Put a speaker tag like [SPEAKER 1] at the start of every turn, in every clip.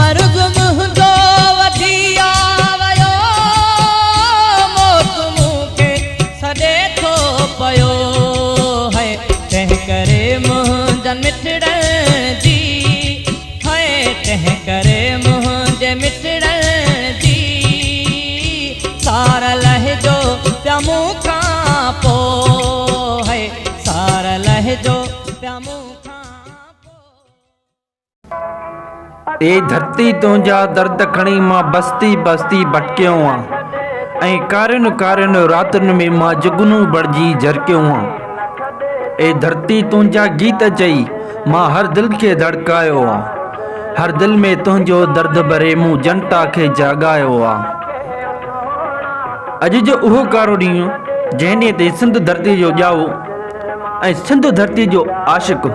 [SPEAKER 1] मर्ग मुंहिंजो वधी आयो मौत मूंखे सॾे थो पियो है तंहिं करे मुंहिंजनि मिठड़नि जी है तंहिं करे मुंहिंजे मिठड़नि जी सार लहिजो पिया मूंखां पोइ है सार लहिजो पिया मूंखां
[SPEAKER 2] ए धरती तुंहिंजा दर्द खणी मां बस्ती बस्ती भटकियो आहियां ऐं कारियुनि कारियुनि रातुनि में मां जुगनू बणिजी झरकियो आहियां ए धरती तुंहिंजा गीत चई मां हर दिल खे धड़कायो आहे हर दिल में तुंहिंजो दर्द भरे मूं जनता खे जाॻायो आहे अॼु जो उहो कारो ॾींहुं जंहिं ॾींहं ते सिंध धरती जो ॼाओ ऐं सिंध धरती जो आशिक़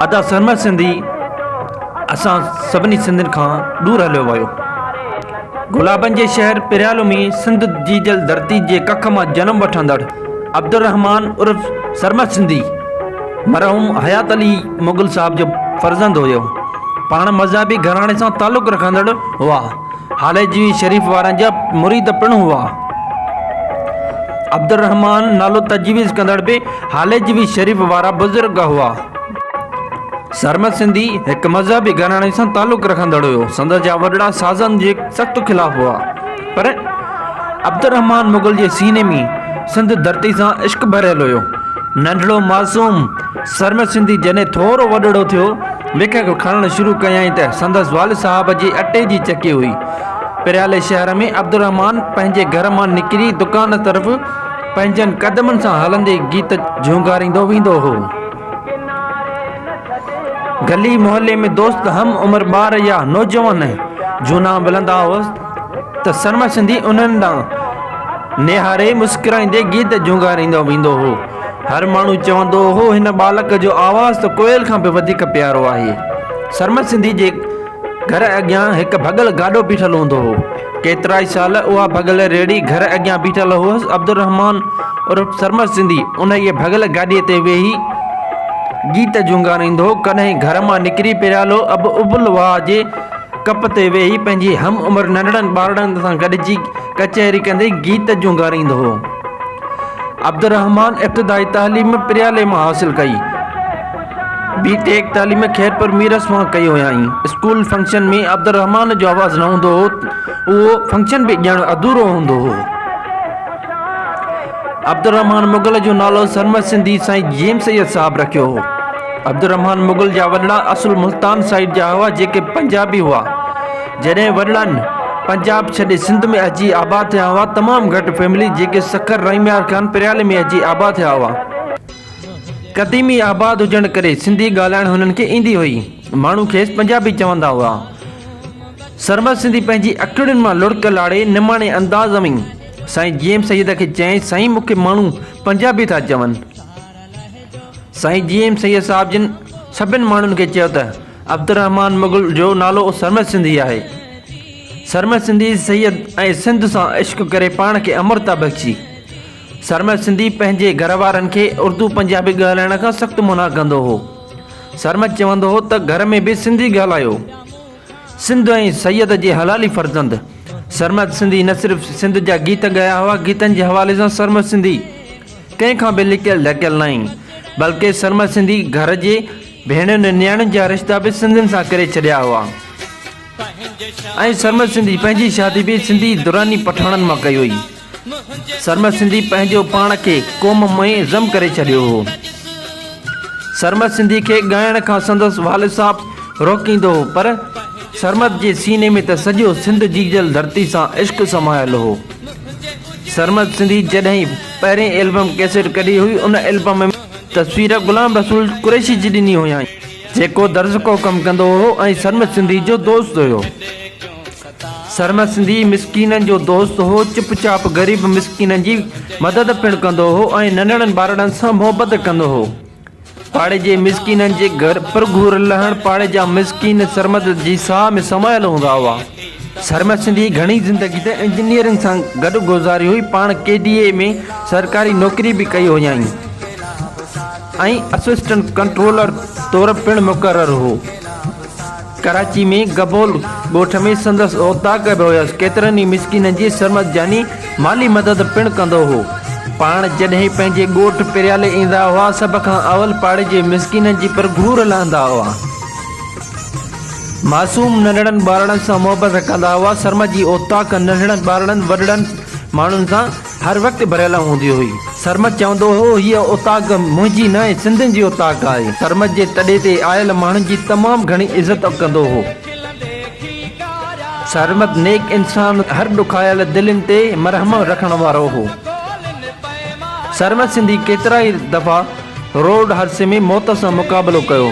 [SPEAKER 2] अदा सरमद सिंधी असां सभिनी सिंधियुनि खां दूर हलियो वियो गुलाबनि जे शहर पिरियालो में सिंध जी जल धरती जे कख मां जनम वठंदड़ अब्दुर्रहमान उर्फ सरमद सिंधी मरहूम हयात अली मुग़ल साहब जो फर्ज़ंद हुयो पाण मज़हबी घराणे सां तालुक़ रखंदड़ हुआ हालेजी शरीफ़ वारनि जा मुरीद पिणु हुआ अब्दुर्रहमान नालो तजवीज़ कंदड़ बि हालेजी शरीफ़ वारा बुज़ुर्ग हुआ सरमद सिंधी हिकु मज़हबी घराणे सां तालुक़ रखंदड़ हुयो संदसि जा वॾड़ा साज़नि जे सख़्तु ख़िलाफ़ हुआ पर अब्दुर्रहमान मुग़ल जे सीने में सिंध धरती सां इश्क भरियल हुयो नंढड़ो मासूम सरमद सिंधी जॾहिं थोरो वॾड़ो थियो विख खणणु शुरू कयई त संदसि वाल साहब जे अटे जी चकी हुई पिरियाले शहर में अब्दुर्रहमान पंहिंजे घर मां निकिरी दुकान तरफ़ पंहिंजनि कदमनि सां हलंदे गीत झूंगारींदो वेंदो हो गली मोहल्ले में दोस्त हम उम्र ॿार या नौजवान झूना मिलंदा हुअसि त सरमद सिंधी उन्हनि ॾांहुं निहारे मुस्कुराईंदे गीत झूंगारींदो वेंदो हो हर माण्हू चवंदो हो हिन बालक जो आवाज़ त कोयल खां बि वधीक प्यारो आहे सरमद सिंधी जे घर अॻियां हिकु भॻल गाॾो बीठल हूंदो हो केतिरा ई साल उहा भॻल रेड़ी घर अॻियां बीठल हुअसि अब्दुर्रहमान उर्फ सरमद सिंधी उन जे भॻल गाॾीअ ते वेही गीत झूंगारींदो कॾहिं घर मां निकिरी पिरियालो अब उबल वाह जे कप ते वेही पंहिंजी हम उमिरि नंढड़नि ॿारनि सां गॾिजी कचहरी कंदे गीत झूंगारींदो हो अब्दुर्रहमान इब्तिदाई तालीम पिरियाले मां हासिल कई B.Tech तालीम खैरपुर मीरस मां कई हुयाईं स्कूल फंक्शन में अब्दुर्रहमान जो आवाज़ न हूंदो हो उहो फंक्शन बि ॼण अधूरो हूंदो हो अब्दुर्रहमान मुग़ल जो नालो सरमद सिंधी साईं जेम सैयद साहब रखियो हो अब्दुर्रहमान मुग़ल जा वॾड़ा असुल मुल्तान साइड जा हुआ जेके पंजाबी हुआ जॾहिं वॾड़नि पंजाब छॾे सिंध में अची आबाद थिया हुआ तमामु घटि फैमिली जेके सखर रहीमयार ख़ान पिरियाले में अची आबाद थिया हुआ क़दीमी आबाद हुजण करे सिंधी ॻाल्हाइण हुननि खे ईंदी हुई माण्हू खेसि पंजाबी चवंदा हुआ सरमद सिंधी पंहिंजी अखियुनि मां लुड़क लाड़े निमाणे अंदाज़ में साईं जेम सैयद खे चयईं साईं मूंखे माण्हू पंजाबी था चवनि साईं जेम सैयद साहब जिन सभिनि माण्हुनि खे चयो त अब्दुर्रहमान मुग़ल जो नालो सरमद सिंधी आहे सरमद सिंधी सैयद ऐं सिंध सां इश्क करे पाण खे अमरता बख़्शी सरमद सिंधी पंहिंजे घर वारनि खे उर्दू पंजाबी ॻाल्हाइण खां सख़्तु मना कंदो हो सरमद चवंदो हो त घर में बि सिंधी ॻाल्हायो सिंध ऐं सैयद जे हलाली फर्ज़ंद सरमद सिंधी न सिर्फ़ु सिंध जा गीत ॻाया हुआ गीतनि जे हवाले सां सरमद सिंधी कंहिंखां बि लिकियल ढकियल न आहिनि बल्कि सरमद सिंधी घर जे भेणुनि नियाणियुनि जा रिश्ता बि सिंधियुनि सां करे छॾिया हुआ ऐं सरमद सिंधी पंहिंजी शादी बि सिंधी दुरानी पठाणनि मां कई हुई सरमद सिंधी पंहिंजो पाण खे क़ौम में ज़म करे छॾियो हो सरमद सिंधी खे ॻाइण खां संदसि वालिद साहब रोकींदो हो पर सरमद जे सीने में त सॼो सिंध जी जल धरती सां इश्क समायल हो सरमद सिंधी जॾहिं पहिरें एल्बम कैसेट कढी हुई उन एल्बम में तस्वीर गुलाम रसूल कुरैशी जी ॾिनी हुयाईं जेको दर्ज को कमु कंदो हो ऐं सरमद सिंधी जो दोस्त हुयो सरमद सिंधी मिसकीननि जो दोस्त हो चुपचाप ग़रीब मिसकीननि जी मदद पिणु कंदो हो ऐं नंढड़नि ॿारनि सां मुहबत कंदो हो पाड़े जे मिसकीननि जे घर परघूर लहण पाड़े जा मिसकीन सरमद जी साह में समायल हूंदा हुआ सरमद सिंधी घणी ज़िंदगी त इंजीनियरिंग सां गॾु गुज़ारी हुई पाण KDA में सरकारी नौकरी बि कई हुयाईं ऐं असिस्टेंट कंट्रोलर तौरु पिणु मुक़ररु हो कराची में गबोल ॻोठ में संदसि ओताक बि हुयसि। केतिरनि ई मिसकिननि जी सरमत जानी माली मदद पिणु कंदो हो। पाण जॾहिं पंहिंजे ॻोठ पिरियाले ईंदा हुआ, सभ खां अवल पाड़े जे मिसकिननि जी परघूर लहंदा हुआ। मासूम नंढड़नि ॿारनि सां मुहबत कंदा हुआ। सरमत जी ओताक नंढड़नि ॿारनि वॾड़नि माण्हुनि सां हर वक़्तु भरियल हूंदी हुई। सरमत चवंदो हो, हीअ ओताक मुंहिंजी न आहे, सिंधियुनि जी ओताक आहे। सरमत जे तॾे ते आयल माण्हुनि जी तमामु घणी इज़त कंदो हो। सरमत नेक इंसान, हर ॾुखायल दिलनि ते मरहम रखण वारो हो। सरमत सिंधी केतिरा ई दफ़ा रोड हादसे में मौत सां मुक़ाबिलो कयो।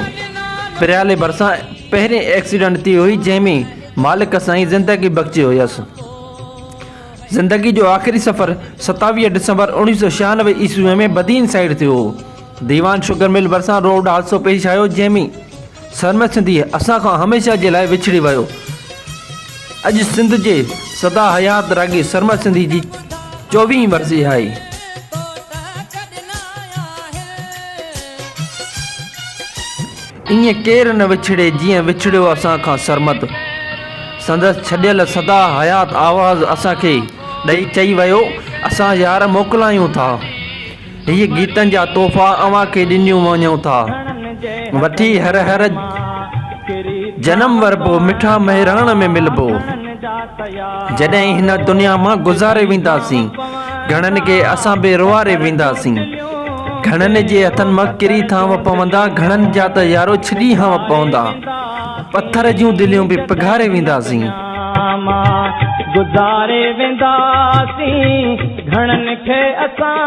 [SPEAKER 2] पिरियाले भरिसां पहिरें एक्सीडेंट थी हुई, जंहिंमें मालिक साईं ज़िंदगी बख़्शी हुयसि। ज़िंदगी जो आख़िरी सफ़र 27 डिसंबर 1996 ईस्वीअ में बदीन साइड थियो हो। दीवान शुगर मिल भरिसां रोड हादसो पेश आयो, जंहिंमें सरमत सिंधी असां खां हमेशह जे लाइ विछड़ी वियो। अॼु सिंध जे सदा हयात रागी सरमत सिंधी जी 24वीं वरसी आहे। ईअं केरु न विछड़े जीअं विछड़ियो असां खां सरमत। संदसि छॾियल सदा हयात आवाज़ असांखे ॾेई चई वियो, असां यार मोकिलायूं था। हीअ गीतनि जा तोहफ़ा अव्हां खे ॾिनियूं वञूं था। वठी हर हर जनम वरबो, मिठा महिराण में मिलबो। जॾहिं हिन दुनिया मां गुज़ारे वेंदासीं, घणनि खे असां बि रुआरे वेंदासीं। घणनि जे हथनि मां किरी थांव पवंदा, घणनि जा त यारो छॾी हां पवंदा। पत्थर जूं दिलियूं बि पिघारे वेंदासीं।
[SPEAKER 1] गुज़ारे वेंदासीं, घणनि खे असां